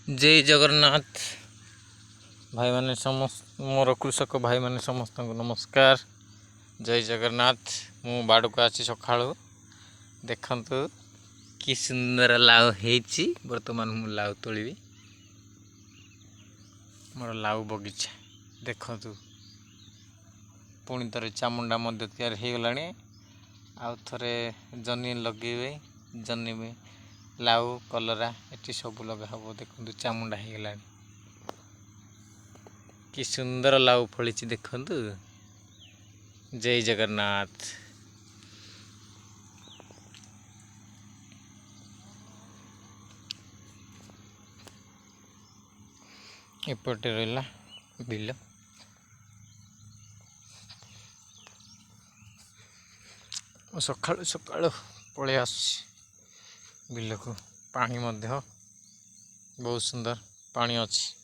जय जगन्नाथ भाई माने समस्त मोर कृषक भाई माने समस्त को नमस्कार। जय जगन्नाथ। मु बाड़ को आसी सका देखु कि सुंदर लाउ है। बर्तमान मु लाउ तोलिबी मोर लाउ बगीचा देखु पुणी थे चामुंडा मध्य तैयार हो गलानी। आउ थे जन्नी लगे जन्नी में लाउ कलरा ये सब लगा हम देखु चामुंडा हो गला कि सुंदर लाउ फली देखु। जय जगन्नाथ। एपटे रहा बिल सका सका पलि आस बिल को पानी बहुत सुंदर पानी अच्छी।